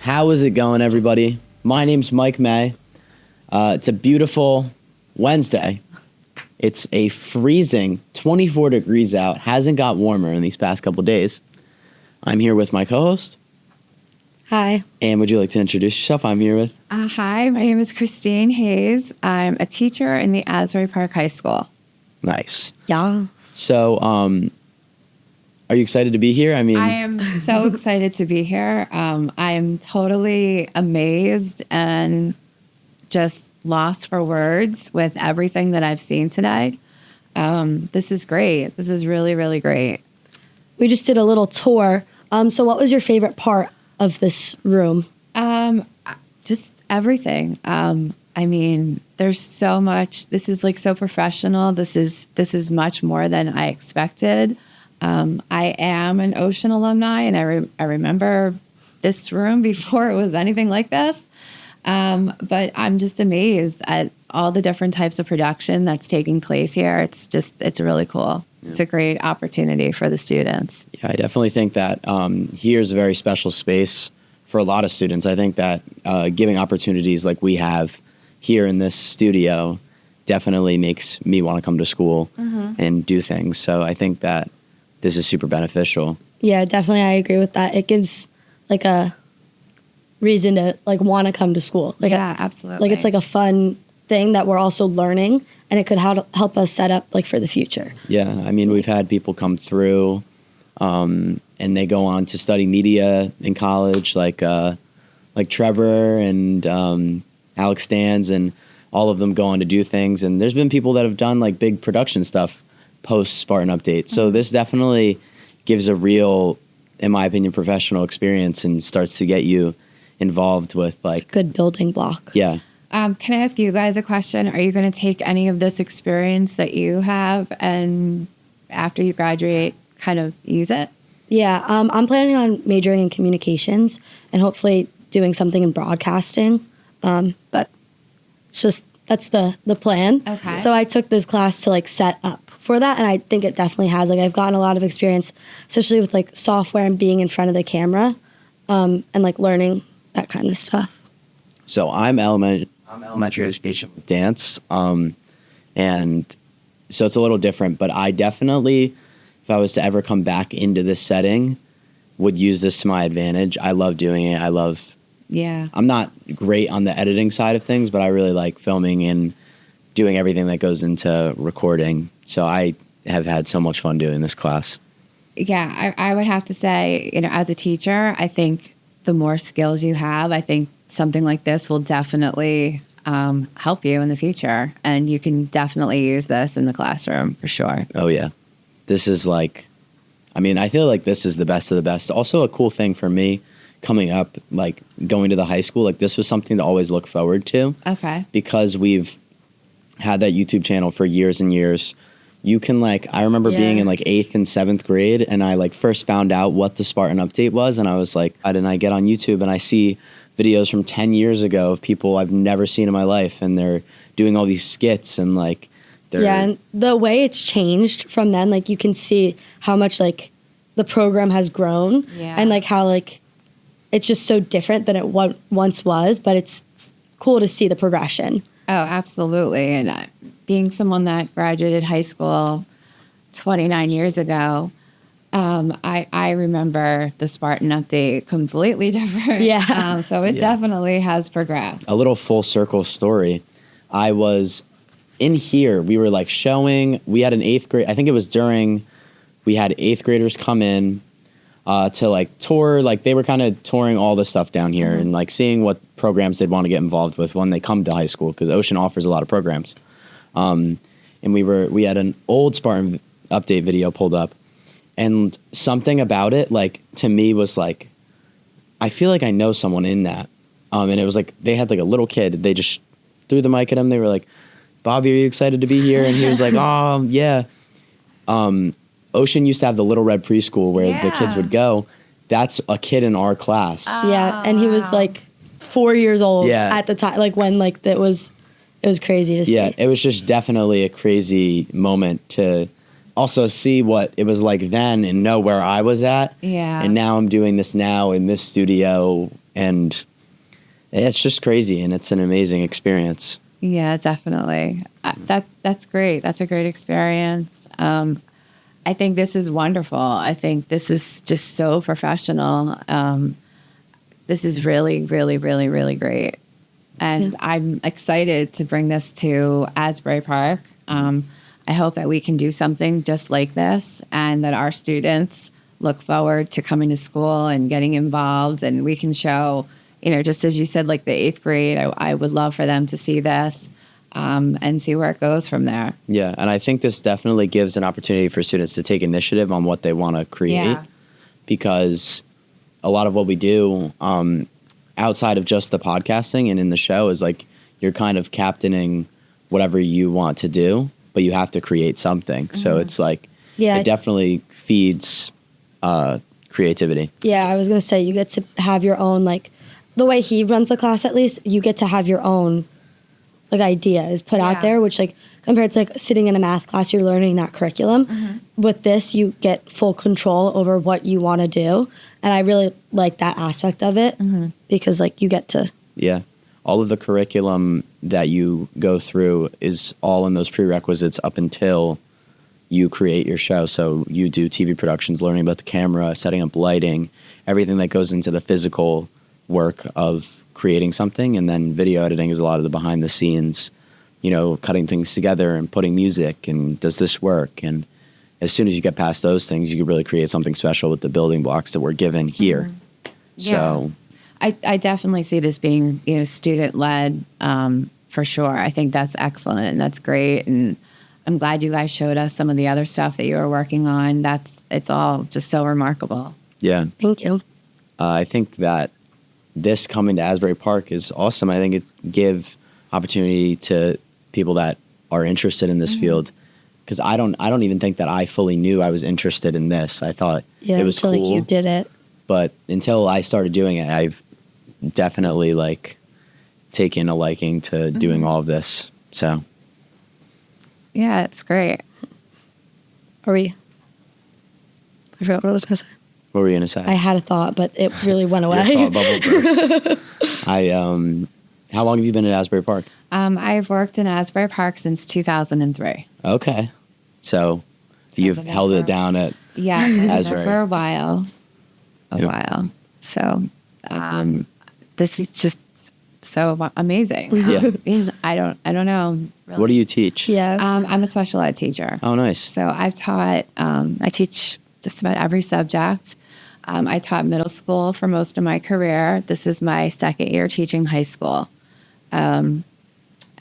How is it going, everybody? My name's Mike May. It's a beautiful Wednesday. It's a freezing 24 degrees out. Hasn't got warmer in these past couple days. I'm here with my co-host. Hi. And would you like to introduce yourself? I'm here with... Hi, my name is Christine Hayes. I'm a teacher in the Asbury Park High School. Nice. Yeah. So, are you excited to be here? I am so excited to be here. I am totally amazed and just lost for words with everything that I've seen today. This is great. This is really, really great. We just did a little tour. So what was your favorite part of this room? Just everything. I mean, there's so much. This is like so professional. This is much more than I expected. I am an Ocean alumni, and I remember this room before it was anything like this. But I'm just amazed at all the different types of production that's taking place here. It's really cool. Yeah. It's a great opportunity for the students. Yeah, I definitely think that here's a very special space for a lot of students. I think that giving opportunities like we have here in this studio definitely makes me want to come to school and do things. So I think that this is super beneficial. Yeah, definitely. I agree with that. It gives like a reason to like want to come to school. Like yeah, absolutely. Like it's like a fun thing that we're also learning, and it could help us set up like for the future. Yeah, I mean, we've had people come through and they go on to study media in college, like Trevor and Alex Stans, and all of them go on to do things. And there's been people that have done like big production stuff post Spartan update. So this definitely gives a real, in my opinion, professional experience and starts to get you involved with like... It's a good building block. Yeah. Can I ask you guys a question? Are you going to take any of this experience that you have and after you graduate kind of use it? Yeah, I'm planning on majoring in communications and hopefully doing something in broadcasting. But it's just, that's the plan. Okay. So I took this class to like set up for that, and I think it definitely has. Like I've gotten a lot of experience, especially with like software and being in front of the camera, and like learning that kind of stuff. So I'm elementary education with dance, and so it's a little different. But I definitely, if I was to ever come back into this setting, would use this to my advantage. I love doing it. I'm not great on the editing side of things, but I really like filming and doing everything that goes into recording. So I have had so much fun doing this class. Yeah, I would have to say, as a teacher, I think the more skills you have, I think something like this will definitely help you in the future. And you can definitely use this in the classroom for sure. Oh, yeah. This is like, I feel like this is the best of the best. Also a cool thing for me coming up, like going to the high school, like this was something to always look forward to. Okay. Because we've had that YouTube channel for years and years. You can I remember being in 8th and 7th grade, and I first found out what the Spartan update was, and I was like, why didn't I get on YouTube and I see videos from 10 years ago of people I've never seen in my life, and they're doing all these skits and they're... Yeah, and the way it's changed from then, you can see how much the program has grown and how it's just so different than it once was, but it's cool to see the progression. Oh, absolutely. And being someone that graduated high school 29 years ago, I remember the Spartan update completely different. Yeah. So it definitely has progressed. A little full circle story. I was in here. We were showing, we had an 8th grade, I think it was during, we had 8th graders come in to tour, they were kind of touring all the stuff down here and seeing what programs they'd want to get involved with when they come to high school, because Ocean offers a lot of programs. And we had an old Spartan update video pulled up, and something about it, to me was I feel like I know someone in that. And it was they had a little kid. They just threw the mic at him. They were like, "Bobby, are you excited to be here?" And he was like, "Oh, yeah." Ocean used to have the Little Red Preschool where the kids would go. That's a kid in our class. Yeah, and he was 4 years old at the time, when it was crazy to see. Yeah, it was just definitely a crazy moment to also see what it was like then and know where I was at. Yeah. And now I'm doing this now in this studio And it's just crazy, and it's an amazing experience. Yeah, definitely. That's great. That's a great experience. I think this is wonderful. I think this is just so professional. This is really, really, really, really great. And I'm excited to bring this to Asbury Park. I hope that we can do something just like this, and that our students look forward to coming to school and getting involved, and we can show, just as you said, like the 8th grade, I would love for them to see this and see where it goes from there. Yeah, and I think this definitely gives an opportunity for students to take initiative on what they want to create, because a lot of what we do outside of just the podcasting and in the show is like you're kind of captaining whatever you want to do, but you have to create something. So it's like it definitely feeds creativity. Yeah, I was going to say you get to have your own, like, the way he runs the class, at least, you get to have your own, like, ideas put out there, which, like, compared to, like, sitting in a math class, you're learning that curriculum. With this, you get full control over what you want to do. And I really like that aspect of it because, like, you get to... Yeah. All of the curriculum that you go through is all in those prerequisites up until you create your show. So you do TV productions, learning about the camera, setting up lighting, everything that goes into the physical work of creating something. And then video editing is a lot of the behind the scenes, cutting things together and putting music and does this work. And as soon as you get past those things, you can really create something special with the building blocks that we're given here. So I definitely see this being, student led for sure. I think that's excellent and that's great. And I'm glad you guys showed us some of the other stuff that you were working on. It's all just so remarkable. Yeah. Thank you. I think that this coming to Asbury Park is awesome. I think it give opportunity to people that are interested in this field, because I don't even think that I fully knew I was interested in this. I thought it was cool. Like you did it. But until I started doing it, I've definitely taken a liking to doing all of this. So yeah, it's great. I forgot what I was going to say. What were you going to say? I had a thought, but it really went away. Your thought bubble burst. How long have you been at Asbury Park? I've worked in Asbury Park since 2003. Okay. So you've held it down at Asbury for a while. So this is just so amazing. I don't know. Really. What do you teach? Yeah. I'm a special ed teacher. Oh, nice. So I've taught, I teach just about every subject. I taught middle school for most of my career. This is my second year teaching high school. And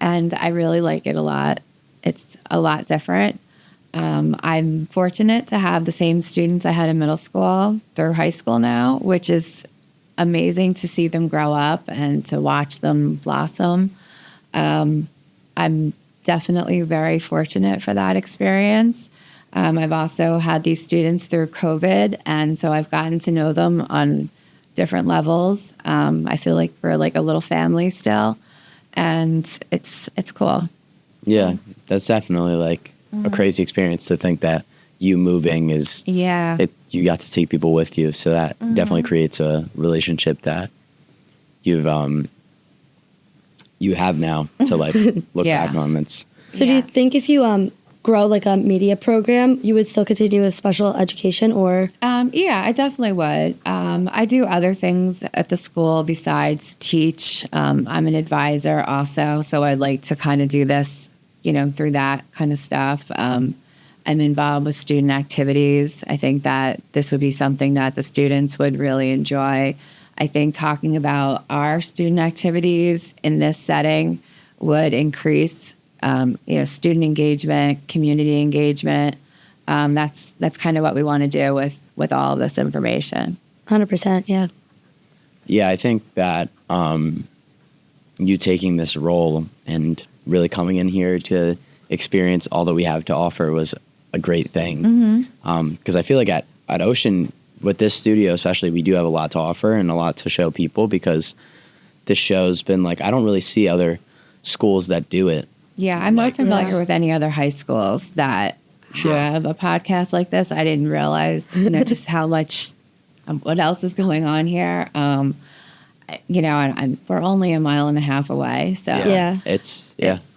I really like it a lot. It's a lot different. I'm fortunate to have the same students I had in middle school through high school now, which is amazing to see them grow up and to watch them blossom. I'm definitely very fortunate for that experience. I've also had these students through COVID, and so I've gotten to know them on different levels. I feel like we're like a little family still, and it's cool. Yeah, that's definitely a crazy experience to think that you moving is you got to take people with you, so that definitely creates a relationship that you have now to look back on. So do you think if you grow like a media program, you would still continue with special education, or? Yeah, I definitely would. I do other things at the school besides teach. I'm an advisor also, so I'd like to kind of do this, through that kind of stuff. I'm involved with student activities. I think that this would be something that the students would really enjoy. I think talking about our student activities in this setting would increase student engagement, community engagement. That's kind of what we want to do with all of this information. 100%, yeah. Yeah, I think that you taking this role and really coming in here to experience all that we have to offer was a great thing. Because I feel like at Ocean, with this studio especially, we do have a lot to offer and a lot to show people, because this show's been I don't really see other schools that do it. Yeah, I'm not familiar with any other high schools that have a podcast like this. I didn't realize, just how much, what else is going on here. you know, and we're only a mile and a half away. So Yeah.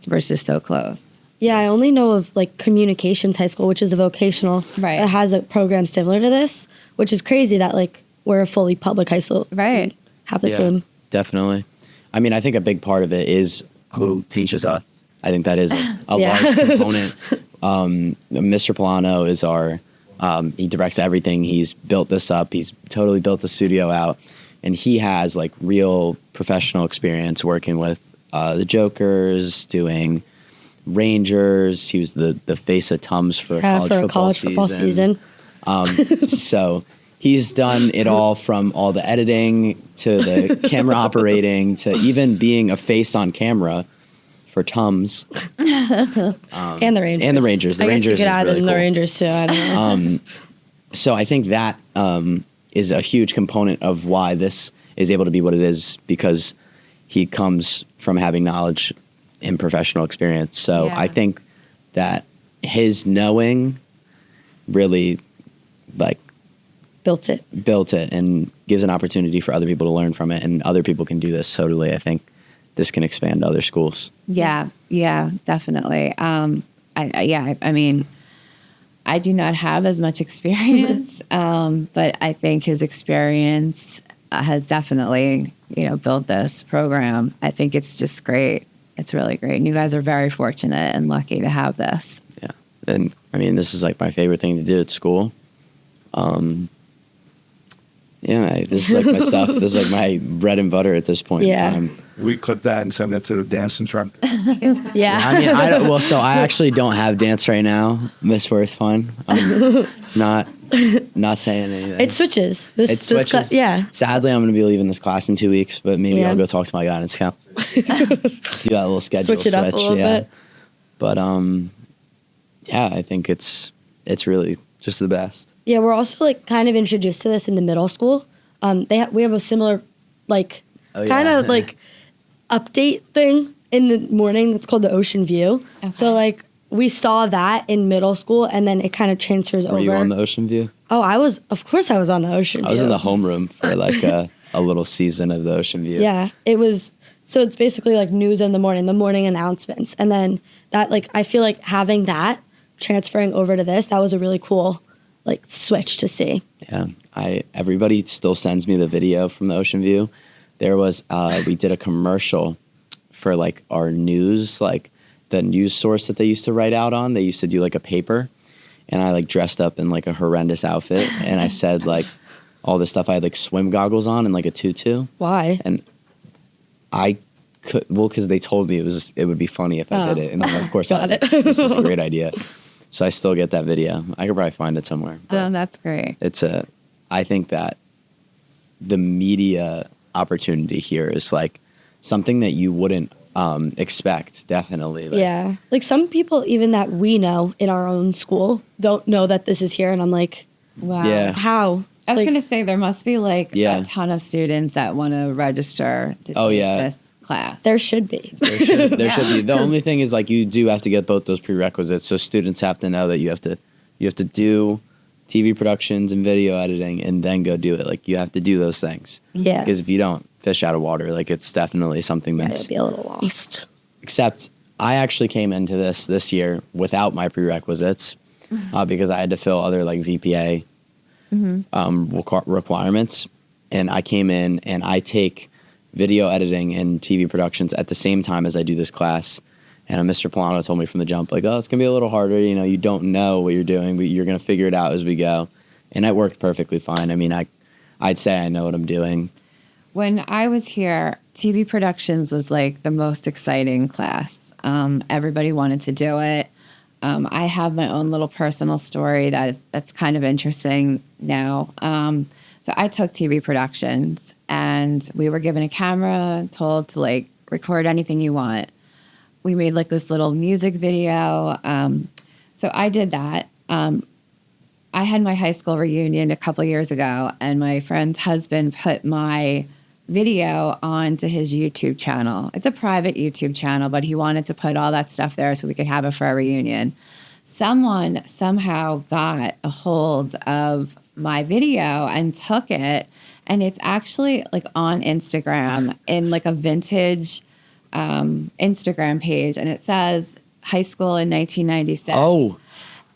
we're just so close. Yeah, I only know of like Communications High School, which is a vocational. Right. It has a program similar to this, which is crazy that like we're a fully public high school. Right. and have the same. Definitely. I mean, I think a big part of it is who teaches us. I think that is a Yeah. large component. Mr. Polano is our, he directs everything. He's built this up. He's totally built the studio out. And he has like real professional experience working with the Jokers, doing Rangers. He was the face of Tums for college football season. So he's done it all, from all the editing to the camera operating to even being a face on camera for Tums. And the Rangers. And the Rangers. The I Rangers guess you could is add really in the cool. Rangers too. I don't know. So I think that is a huge component of why this is able to be what it is, because he comes from having knowledge and professional experience. So Yeah. I think that his knowing really like Built it. built it and gives an opportunity for other people to learn from it, and other people can do this. Totally, I think this can expand to other schools. Yeah, definitely. I mean, I do not have as much experience, but I think his experience has definitely, you know, built this program. I think it's just great. It's really great. And you guys are very fortunate and lucky to have this. Yeah, and I mean, this is like my favorite thing to do at school. This is like my stuff. This is like my bread and butter at this point Yeah. in time. We clip that and send it to the dance instructor. Yeah. I mean, I actually don't have dance right now, Miss Worth Fun. I'm not saying anything. It switches. It This switches. class, yeah. Sadly, I'm going to be leaving this class in 2 weeks, but maybe Yeah. I'll go talk to my guidance counselor. Do that little schedule Switch it up a little bit. But I think it's really just the best. Yeah, we're also like kind of introduced to this in the middle school. We have a similar like Oh, kind yeah. of like update thing in the morning that's called the Ocean View. Okay. So like we saw that in middle school, and then it kind of transfers Were over. you on the Ocean View? Oh, of course I was on the Ocean View. I was in the homeroom for like a little season of the Ocean View. Yeah, it was. So it's basically like news in the morning announcements, and then that like I feel like having that transferring over to this, that was a really cool like switch to see. Yeah, everybody still sends me the video from the Ocean View. There was we did a commercial for like our news, like the news source that they used to write out on. They used to do like a paper, and I like dressed up in like a horrendous outfit, and I said like all this stuff. I had like swim goggles on and like a tutu, Why? and I could because they told me it would be funny if I did it, and then of course I was Got like, it. this is a great idea. So I still get that video. I could probably find it somewhere. So that's great. I think that the media opportunity here is like something that you wouldn't expect. Definitely. Like, Yeah. Like some people even that we know in our own school don't know that this is here, and I'm like, Wow. Yeah. how? I was Like, going to say there must be like Yeah. a ton of students that want to register to Oh, take yeah. this class. there should be. There should be. The only thing is like you do have to get both those prerequisites. So students have to know that you have to do TV productions and video editing and then go do it. Like you have to do those things. Yeah. Because if you don't, fish out of water. Like it's definitely something Yeah, that's it'd be a little lost. except I actually came into this year without my prerequisites because I had to fill other like VPA requirements, and I came in and I take video editing and TV productions at the same time as I do this class. And Mr. Polano told me from the jump, like, oh, it's gonna be a little harder. You know, you don't know what you're doing, but you're gonna figure it out as we go. And it worked perfectly fine. I mean, I'd say I know what I'm doing. When I was here, TV productions was like the most exciting class. Everybody wanted to do it. I have my own little personal story that's kind of interesting now. So I took TV productions, and we were given a camera, told to like record anything you want. We made like this little music video. So I did that. I had my high school reunion a couple years ago, and my friend's husband put my video onto his YouTube channel. It's a private YouTube channel, but he wanted to put all that stuff there so we could have it for our reunion. Someone somehow got a hold of my video and took it and it's actually like on Instagram in like a vintage Instagram page, and it says high school in 1996. Oh,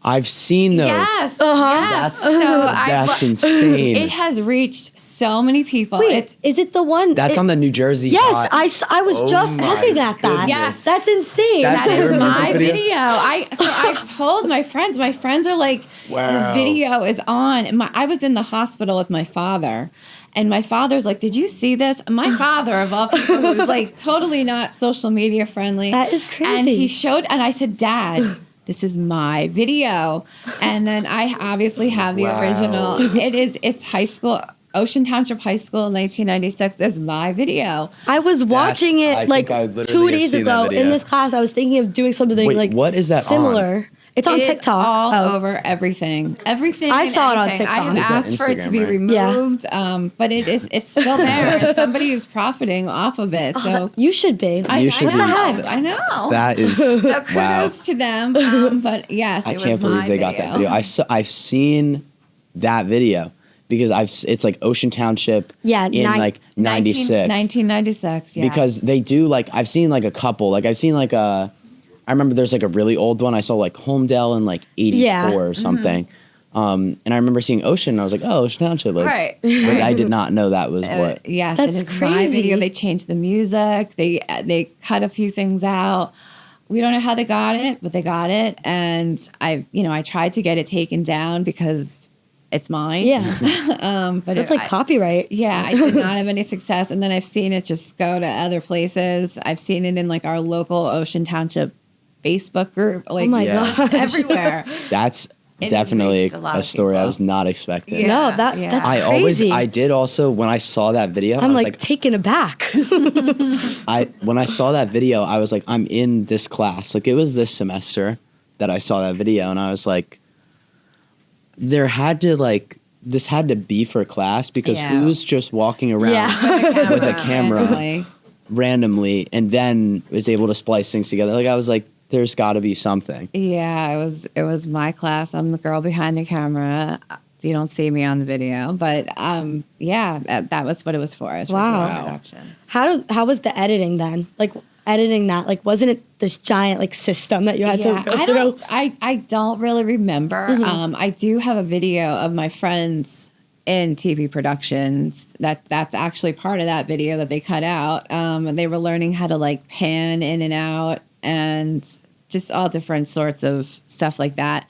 I've seen those. Yes. That's, So that's insane. It has reached so many people. Wait, is it the one? That's on the New Jersey. Yes, Hot. I was Oh just my looking at that. goodness. Yes. That's insane. That's That your is music my video? video. I've told my friends. My friends are like, Wow. the video is on. And I was in the hospital with my father, and my father's like, "Did you see this?" And my father, of all people, who was like totally not social media friendly. That is crazy. And he showed, and I said, "Dad, this is my video." And then I obviously have the Wow. original. It's high school. Ocean Township High School in 1996 is my video. I was watching I it think like I literally 2 have days seen that ago video. in this class. I was thinking of doing something Wait, like what is that similar. It's on It is TikTok. all Oh. over everything. Everything. I and saw it on anything. I TikTok. have It's on asked for it to be Instagram, right? removed, but it's still there, and somebody is profiting off of it. So You should be. You should I be. know. I know. That is so kudos wow. to them. But yes, I it can't was believe my they got that video. I've seen that video because it's like Ocean Township Yeah, in like 96. 1996. Yeah. Because they do like I've seen like a couple. Like I've seen like I remember there's like a really old one I saw like Homedale in like 84 Yeah. or something. And I remember seeing Ocean and I was like, oh, Ocean Township. Like, Right. But I did not know that was what. Yes, That's it is my crazy. video. They changed the music. They cut a few things out. We don't know how they got it, but they got it. And I tried to get it taken down because it's mine. Yeah. But It's like copyright. yeah, I did not have any success. And then I've seen it just go to other places. I've seen it in like our local Ocean Township Facebook group. Like, Oh my Yeah. God. everywhere. That's It has definitely reached a lot a of story I people. was not expecting. Yeah. No, that's I crazy. I did also when I saw that video. I I'm was like taken aback. when I saw that video, I was like, I'm in this class. Like it was this semester that I saw that video, and I was like, this had to be for class because Yeah. who's just walking around Yeah. with a camera randomly. randomly and then is able to splice things together? Like I was like, there's got to be something. Yeah, it was my class. I'm the girl behind the camera. You don't see me on the video, but yeah, that was what it was for. It was for Wow. TV productions. How was the editing then? Like editing that, like wasn't it this giant like system that you had Yeah, to go through? I don't really remember. Mm-hmm. I do have a video of my friends in TV productions. That's actually part of that video that they cut out. And they were learning how to like pan in and out and just all different sorts of stuff like that.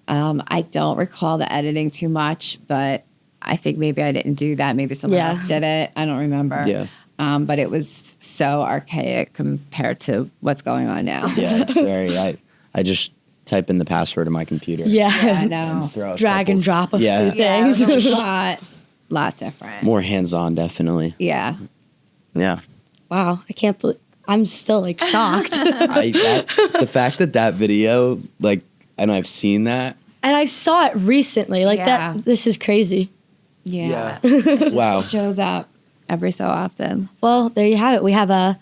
I don't recall the editing too much, but I think maybe I didn't do that. Maybe someone Yeah. else did it. I don't remember. Yeah. But it was so archaic compared to what's going on now. Yeah, it's very. I just type in the password of my computer. Yeah, I Yeah. know. Throw a Drag and couple- drop a Yeah. few Yeah, it things. was a lot different. More hands-on, definitely. Yeah. Yeah. Wow, I can't believe I'm still like shocked. The fact that video, like, and I've seen that. And I saw it recently. Like Yeah. this is crazy. Yeah. Yeah. It just Wow. shows up every so often. Well, there you have it. We have a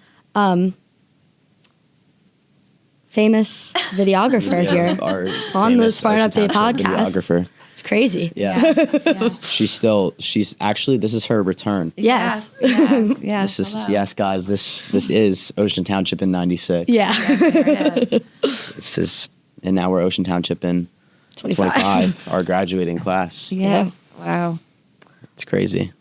famous videographer here Our on the famous Spartan Ocean Update Township podcast. videographer. It's crazy. Yeah. Yeah. She's actually, this is her return. Yes. Yes. This is, hello. yes, guys, this is Ocean Township in 96. Yeah. There it is. This is, and now we're Ocean Township in 25. 25, our graduating class. Yes. Wow. It's crazy.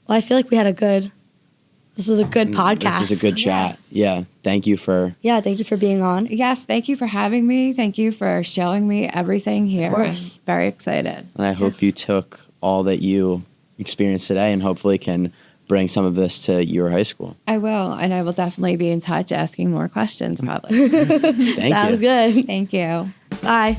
Well, I feel like this was a good podcast. This was a good chat. Yes. Yeah. Thank you for, Yeah, thank you for being on. Yes. Thank you for having me. Thank you for showing me everything here. course. I'm very excited. and I hope you took all that you experienced today and hopefully can bring some of this to your high school. I will. And I will definitely be in touch asking more questions probably. Thank you. Sounds good. Thank you. Bye.